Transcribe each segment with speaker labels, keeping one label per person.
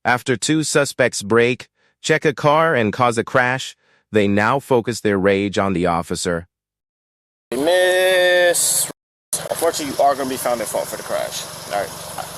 Speaker 1: After two suspects break, check a car, and cause a crash, they now focus their rage on the officer.
Speaker 2: Miss, unfortunately, you are going to be found at fault for the crash. All right.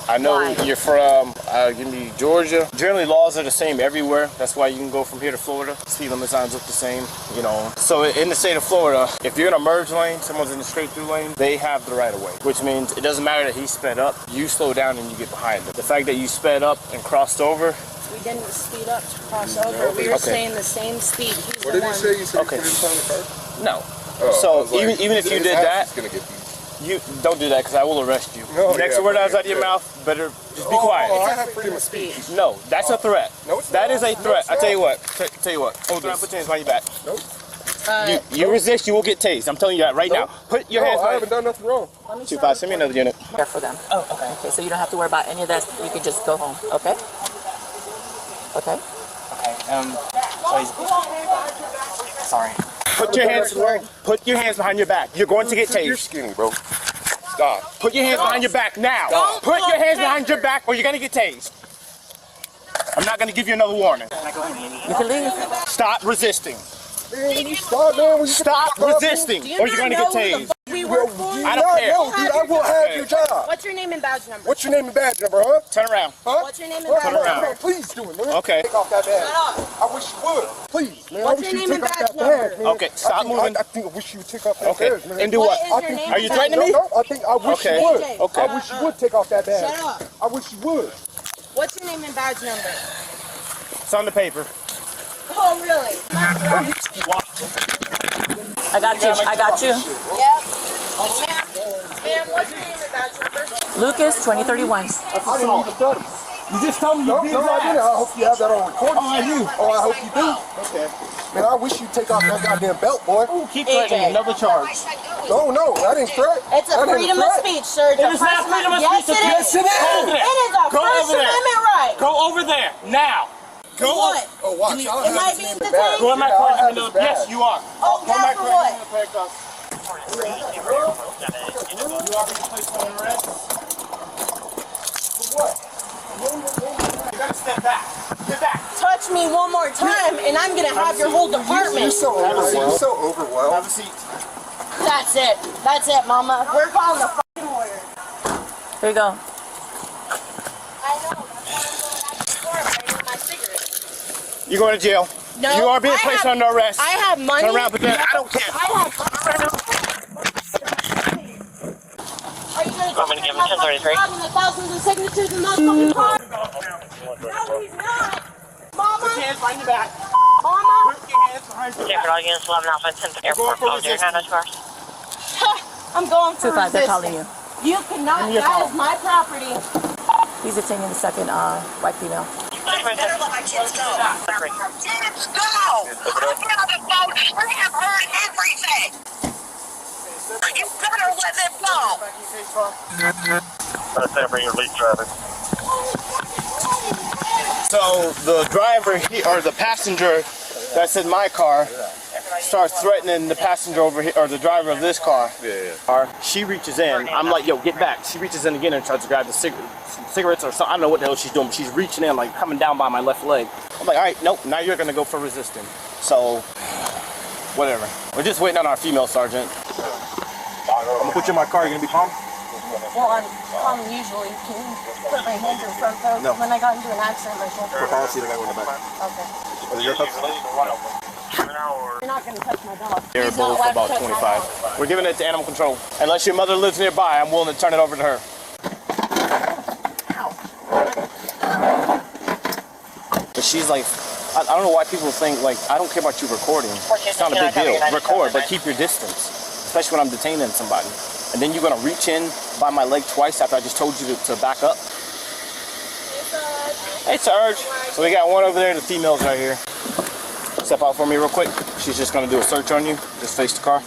Speaker 2: I know you're from, give me Georgia. Generally, laws are the same everywhere. That's why you can go from here to Florida. Speed limit signs look the same, you know. So in the state of Florida, if you're in a merge lane, someone's in the straight through lane, they have the right of way, which means it doesn't matter that he sped up. You slow down and you get behind them. The fact that you sped up and crossed over.
Speaker 3: We didn't speed up to cross over. We were staying the same speed.
Speaker 4: What did he say? You said you couldn't find the car?
Speaker 2: No.
Speaker 4: Oh,
Speaker 2: so even if you did that, you don't do that because I will arrest you.
Speaker 4: No,
Speaker 2: Next word out of your mouth, better just be quiet.
Speaker 4: I have freedom of speech.
Speaker 2: No, that's a threat.
Speaker 4: No, it's
Speaker 2: that
Speaker 4: not.
Speaker 2: is a threat.
Speaker 4: No,
Speaker 2: I tell you what. Hold on, put your hands behind your back.
Speaker 4: Nope.
Speaker 2: You resist, you will get tased. I'm telling you that right now. Put your hands
Speaker 4: I haven't done nothing wrong.
Speaker 2: 2-5, send me another unit.
Speaker 5: Care for them. Oh, okay. Okay, so you don't have to worry about any of that. You can just go home. Okay. Okay.
Speaker 2: Okay. Sorry. Put your hands behind your back. You're going to get tased.
Speaker 4: You're skinny, bro. Stop.
Speaker 2: Put your hands behind your back now. Put your hands behind your back or you're going to get tased. I'm not going to give you another warning.
Speaker 5: You can leave.
Speaker 2: Stop resisting.
Speaker 4: Stop
Speaker 2: resisting or you're going to get tased. I don't care.
Speaker 4: I will have your job.
Speaker 3: What's your name and badge number?
Speaker 4: What's your name and badge number, huh?
Speaker 2: Turn around.
Speaker 4: Huh?
Speaker 3: What's your name and badge number?
Speaker 4: Please do it, man.
Speaker 2: Okay.
Speaker 4: Take off that badge. I wish you would. Please, man.
Speaker 3: What's your name and badge number?
Speaker 2: Okay, stop moving.
Speaker 4: I think I wish you would take off that badge, man.
Speaker 2: And do what? Are you threatening me?
Speaker 4: No, I think I wish you would.
Speaker 2: Okay.
Speaker 4: I wish you would take off that badge.
Speaker 3: Shut up.
Speaker 4: I wish you would.
Speaker 3: What's your name and badge number?
Speaker 2: It's on the paper.
Speaker 3: Oh, really?
Speaker 5: I got you. I got you.
Speaker 3: Yep. Ma'am, what's your name and badge number?
Speaker 5: Lucas, 2031.
Speaker 4: You just told me you did that. No, I didn't. I hope you have that on recording. Oh, I do. Oh, I hope you do. Okay. Man, I wish you'd take off that goddamn belt, boy.
Speaker 2: Ooh, keep threatening. Another charge.
Speaker 4: No, that ain't threat.
Speaker 3: It's a freedom of speech, sir.
Speaker 2: It is not freedom of speech.
Speaker 3: Yes, it is.
Speaker 2: Go over there.
Speaker 3: It is a First Amendment right.
Speaker 2: Go over there now. Go
Speaker 3: what?
Speaker 4: Oh, watch out.
Speaker 3: Am I being detained?
Speaker 2: Go in my car. Yes, you are.
Speaker 3: Oh, yeah, for what?
Speaker 2: You are being placed on arrest. For what? You gotta step back. Get back.
Speaker 3: Touch me one more time, and I'm gonna have your whole department.
Speaker 4: You're so overwhelmed.
Speaker 2: Have a seat.
Speaker 3: That's it. That's it, Mama. We're calling the fucking order.
Speaker 5: Here you go.
Speaker 3: I know. That's why I'm going to the store. I need my cigarettes.
Speaker 2: You're going to jail.
Speaker 3: No.
Speaker 2: You are being placed under arrest.
Speaker 3: I have money.
Speaker 2: Turn around, but I don't care.
Speaker 3: Are you going to give him 1033? The thousands of signatures in those fucking cards? No, he's not. Mama.
Speaker 2: Put your hands behind your back.
Speaker 3: Mama.
Speaker 2: Put your hands behind your back.
Speaker 6: All units 11 Alpha 10 Airport.
Speaker 3: I'm going for
Speaker 5: 2-5, they're calling you.
Speaker 3: You cannot. That is my property.
Speaker 5: He's attending the second white female.
Speaker 6: Better let my kids go. Kids go! I've been on the phone. I have heard everything. You better let them go.
Speaker 7: Bring your lead driver.
Speaker 2: So the driver, or the passenger that's in my car, starts threatening the passenger over here, or the driver of this car. She reaches in. I'm like, yo, get back. She reaches in again and tries to grab the cigarettes or something. I don't know what the hell she's doing, but she's reaching in, like coming down by my left leg. I'm like, all right, nope, now you're gonna go for resisting. So, whatever. We're just waiting on our female sergeant. I'm gonna put you in my car. You gonna be calm?
Speaker 3: Well, I'm calm usually. Can you put my hands in front though?
Speaker 2: No.
Speaker 3: When I got into an accident myself.
Speaker 4: For policy, the guy in the back.
Speaker 3: Okay.
Speaker 4: Are they your cups?
Speaker 3: You're not going to touch my dog.
Speaker 2: They're
Speaker 3: He's not
Speaker 2: both
Speaker 3: allowed to
Speaker 2: about
Speaker 3: touch my
Speaker 2: 25.
Speaker 3: dog.
Speaker 2: We're giving it to animal control. Unless your mother lives nearby, I'm willing to turn it over to her. But she's like, I don't know why people think, like, I don't care about you recording. It's not a big deal. Record, but keep your distance. Especially when I'm detaining somebody. And then you're going to reach in by my leg twice after I just told you to back up. Hey, Sarge. So we got one over there, the female's right here. Step out for me real quick. She's just going to do a search on you. Just face the car.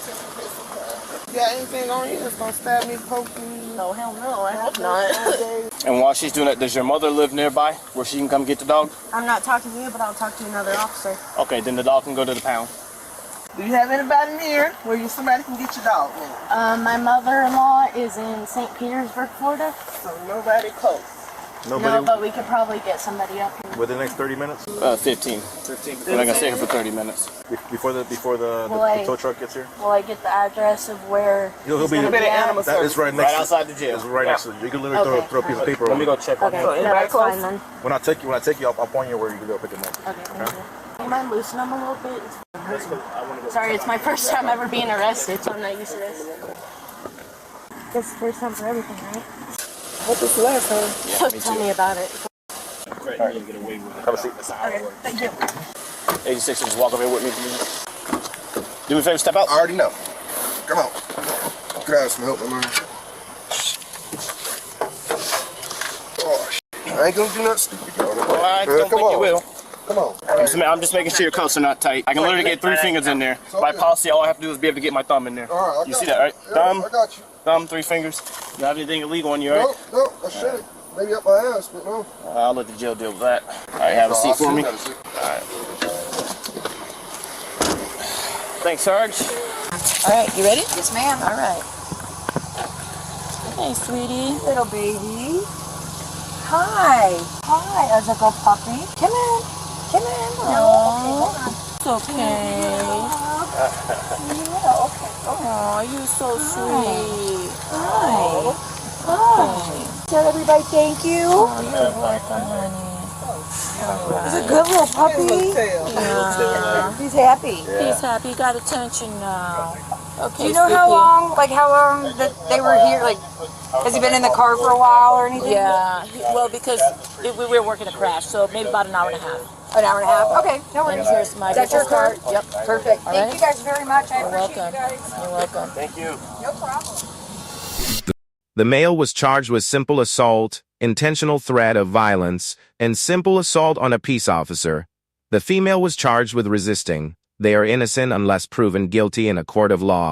Speaker 8: You got anything on you that's going to stab me, poke me?
Speaker 3: No, hell no. I hope not.
Speaker 2: And while she's doing that, does your mother live nearby where she can come get the dog?
Speaker 3: I'm not talking to you, but I'll talk to another officer.
Speaker 2: Okay, then the dog can go to the pound.
Speaker 8: Do you have anybody near where somebody can get your dog now?
Speaker 3: My mother-in-law is in St. Petersburg, Florida.
Speaker 8: So nobody close.
Speaker 1: Nobody
Speaker 3: No, but we could probably get somebody up here.
Speaker 1: within the next 30 minutes?
Speaker 2: 15.
Speaker 1: 15?
Speaker 2: We're not gonna stay here for 30 minutes.
Speaker 1: Before the tow truck gets here?
Speaker 3: Will I get the address of where
Speaker 1: He'll
Speaker 3: he's
Speaker 1: be
Speaker 3: gonna be at?
Speaker 1: That is right next
Speaker 2: Right outside the jail.
Speaker 1: It's right next to you. You can literally
Speaker 3: Okay.
Speaker 1: throw a piece of paper
Speaker 2: Let me
Speaker 1: over.
Speaker 2: go check on
Speaker 3: Okay,
Speaker 2: him.
Speaker 3: no, that's fine then.
Speaker 1: When I take you, I'll point you where you can go pick him up.
Speaker 3: Okay, thank you. Do you mind loosening them a little bit? Sorry, it's my first time ever being arrested, so I'm not used to this. This is the first time for everything, right?
Speaker 8: What was the last time?
Speaker 3: So tell me about it.
Speaker 2: Right, you can get away with it.
Speaker 1: Have a seat.
Speaker 3: Okay, thank you.
Speaker 2: 86, just walk over here with me, please. Do me a favor, step out.
Speaker 4: I already know. Come on. Could I have some help, my man? Oh, I ain't gonna do nothing stupid, y'all.
Speaker 2: I don't think you will.
Speaker 4: Come on.
Speaker 2: I'm just making sure your cuffs are not tight. I can literally get 3 fingers in there. By policy, all I have to do is be able to get my thumb in there.
Speaker 4: All right, I
Speaker 2: You
Speaker 4: got
Speaker 2: see that, right?
Speaker 4: Yeah,
Speaker 2: Thumb,
Speaker 4: I got you.
Speaker 2: thumb, 3 fingers. You have anything illegal on you, right?
Speaker 4: No, I should. Maybe up my ass, but no.
Speaker 2: I'll let the jail deal with that. All right, have a seat for me.
Speaker 4: Have a seat.
Speaker 2: Thanks, Sarge.
Speaker 5: All right, you ready? Yes, ma'am. All right. Hey, sweetie.
Speaker 7: Little baby. Hi. Hi. There's a good puppy. Come in. Come in. No.
Speaker 5: It's okay.
Speaker 7: Okay.
Speaker 5: Oh, you're so sweet.
Speaker 7: Hi. Hi. Tell everybody thank you.
Speaker 5: Oh, you're welcome, honey.
Speaker 7: He's a good little puppy.
Speaker 5: Yeah.
Speaker 7: He's happy.
Speaker 5: He's happy. He got attention now. Okay,
Speaker 7: Do you know how long that they were here? Like, has he been in the car for a while or anything?
Speaker 5: Yeah. Well, because we were working a crash, so maybe about an hour and a half.
Speaker 7: An hour and a half? Okay, no
Speaker 5: And
Speaker 7: worries.
Speaker 5: here's my
Speaker 7: That's your
Speaker 5: business card.
Speaker 7: card?
Speaker 5: Yep.
Speaker 7: Perfect.
Speaker 5: All
Speaker 7: Thank
Speaker 5: right.
Speaker 7: you guys very much. I
Speaker 5: You're
Speaker 7: appreciate
Speaker 5: welcome.
Speaker 7: you guys.
Speaker 5: You're welcome.
Speaker 2: Thank you.
Speaker 7: No problem.
Speaker 1: The male was charged with simple assault, intentional threat of violence, and simple assault on a peace officer. The female was charged with resisting. They are innocent unless proven guilty in a court of law.